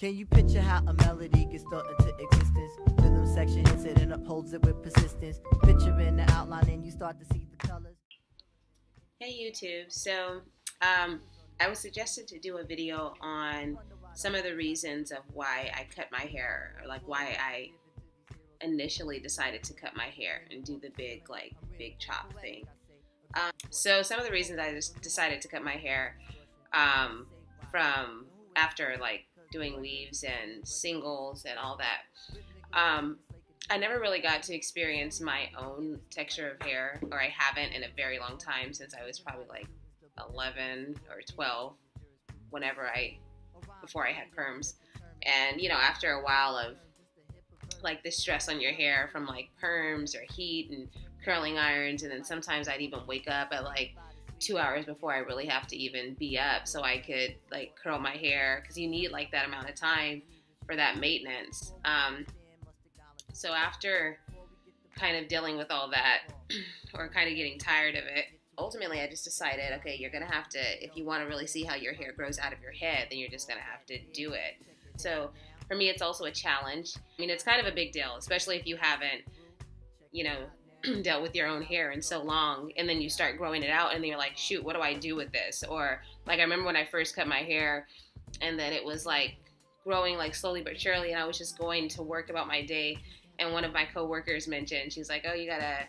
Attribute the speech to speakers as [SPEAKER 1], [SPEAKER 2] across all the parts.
[SPEAKER 1] Can you picture how a melody gets thought into existence? Rhythm section hits it and upholds it with persistence. Picturing the outline and you start to see the colors.
[SPEAKER 2] Hey YouTube, I was suggested to do a video on some of the reasons of why I cut my hair, or like why I initially decided to cut my hair and do the big chop thing. So some of the reasons I just decided to cut my hair from after doing weaves and singles and all that. I never really got to experience my own texture of hair, or I haven't in a very long time, since I was probably like 11 or 12 before I had perms. And after a while of the stress on your hair from perms or heat and curling irons, and then sometimes I'd even wake up at 2 hours before I really have to even be up so I could curl my hair, because you need that amount of time for that maintenance. So after kind of dealing with all that or kind of getting tired of it, ultimately I just decided, okay, you're going to have to, if you want to really see how your hair grows out of your head, then you're just going to have to do it. So for me, it's also a challenge. I mean, it's kind of a big deal, especially if you haven't, dealt with your own hair in so long, and then you start growing it out and then you're like, shoot, what do I do with this? Or I remember when I first cut my hair, and then it was growing slowly but surely, and I was just going to work about my day, and one of my coworkers mentioned, she's like, oh, you got a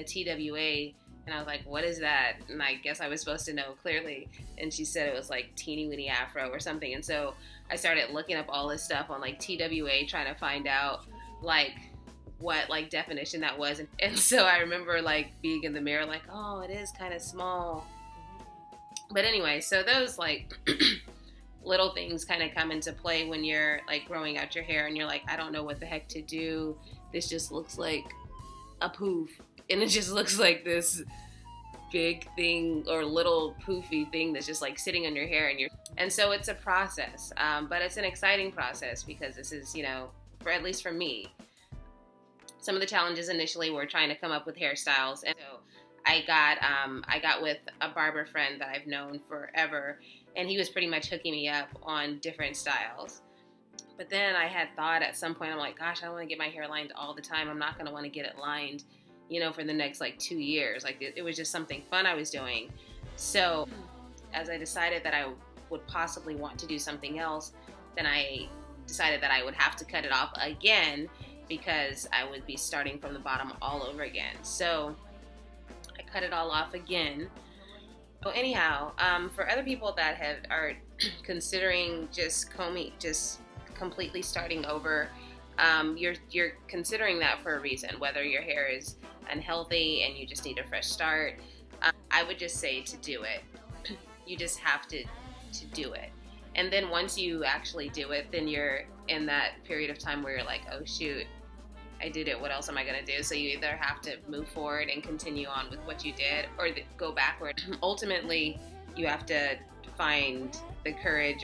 [SPEAKER 2] TWA, and I was like, what is that? And I guess I was supposed to know clearly, and she said it was teeny weeny afro or something. And so I started looking up all this stuff on TWA, trying to find out what definition that was. And so I remember being in the mirror oh, it is kind of small. But anyway, so those little things kind of come into play when you're growing out your hair and you're I don't know what the heck to do. This just looks like a poof, and it just looks like this big thing or little poofy thing that's just sitting on your hair, and so it's a process, but it's an exciting process, because this is, at least for me, some of the challenges initially were trying to come up with hairstyles. And so I got with a barber friend that I've known forever, and he was pretty much hooking me up on different styles. But then I had thought at some point, I'm like, gosh, I don't want to get my hair lined all the time. I'm not going to want to get it lined, for the next 2 years. It was just something fun I was doing. So as I decided that I would possibly want to do something else, then I decided that I would have to cut it off again, because I would be starting from the bottom all over again. So I cut it all off again. So anyhow, for other people that are considering just completely starting over, you're considering that for a reason, whether your hair is unhealthy and you just need a fresh start. I would just say to do it. You just have to do it. And then once you actually do it, then you're in that period of time where you're like, oh shoot, I did it, what else am I going to do? So you either have to move forward and continue on with what you did, or go backward. Ultimately, you have to find the courage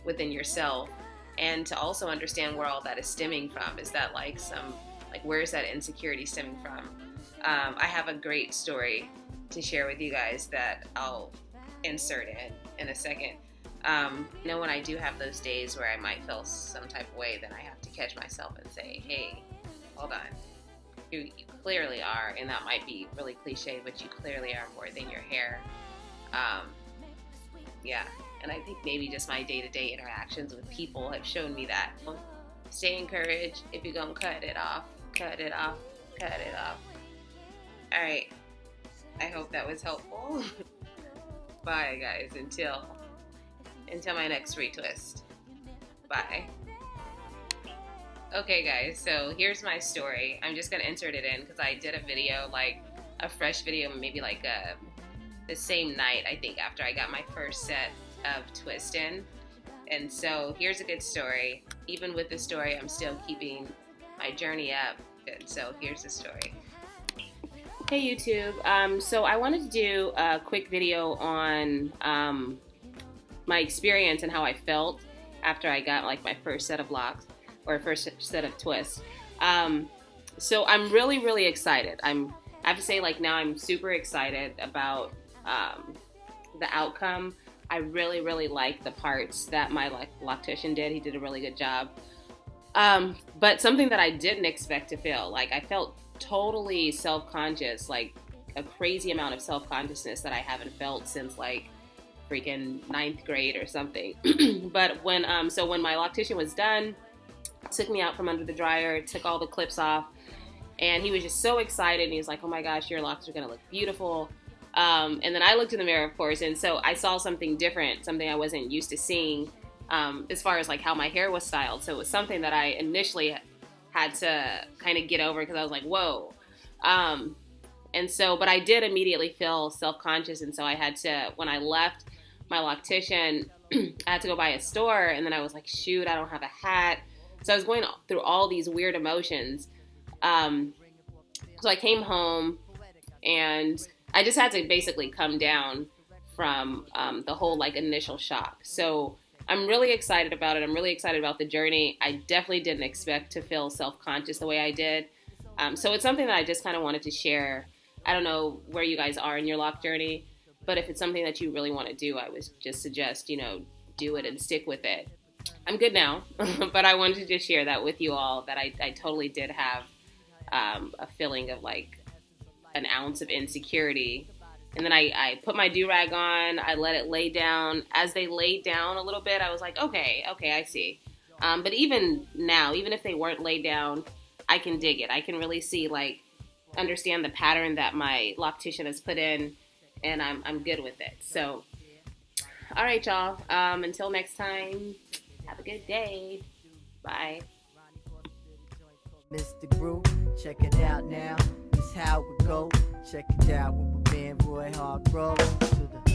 [SPEAKER 2] within yourself, and to also understand where all that is stemming from. Is that where is that insecurity stemming from? I have a great story to share with you guys that I'll insert in a second. When I do have those days where I might feel some type of way, then I have to catch myself and say, hey, hold on. You clearly are, and that might be really cliche, but you clearly are more than your hair. Yeah, and I think maybe just my day-to-day interactions with people have shown me that. Stay encouraged. If you're gonna cut it off, cut it off, cut it off. All right, I hope that was helpful. Bye, guys, until my next retwist. Bye. Okay, guys, so here's my story. I'm just gonna insert it in because I did a video, a fresh video, maybe the same night, I think, after I got my first set of twists in. And so here's a good story. Even with the story, I'm still keeping my journey up. Good. So here's the story. Hey YouTube, so I wanted to do a quick video on my experience and how I felt after I got my first set of locks, or first set of twists. So I'm really, really excited. I have to say, now I'm super excited about the outcome I really, really liked the parts that my loctician did. He did a really good job. But something that I didn't expect to feel, like I felt totally self-conscious, like a crazy amount of self-consciousness that I haven't felt since like freaking 9th grade or something. But when my loctician was done, took me out from under the dryer, took all the clips off, and he was just so excited. And he was like, oh my gosh, your locks are gonna look beautiful. And then I looked in the mirror, of course, and so I saw something different, something I wasn't used to seeing, as far as like how my hair was styled. So it was something that I initially had to kind of get over, because I was like, whoa. And so, but I did immediately feel self-conscious. And so I had to, when I left my loctician, I had to go by a store, and then I was like, shoot, I don't have a hat. So I was going through all these weird emotions. So I came home, and I just had to basically come down from the whole like initial shock. So I'm really excited about it. I'm really excited about the journey. I definitely didn't expect to feel self-conscious the way I did. So it's something that I just kind of wanted to share. I don't know where you guys are in your lock journey, but if it's something that you really want to do, I would just suggest, do it and stick with it. I'm good now, but I wanted to just share that with you all, that I totally did have a feeling of like an ounce of insecurity. And then I put my do-rag on, I let it lay down. As they laid down a little bit, I was like, okay, I see. But even now, even if they weren't laid down, I can dig it. I can really see, like, understand the pattern that my loctician has put in, and I'm good with it. So, all right, y'all. Until next time, have a good day. Bye.
[SPEAKER 1] Mr. Groove, check it out now. This how it go. Check it out with my man Roy Hargrove. To the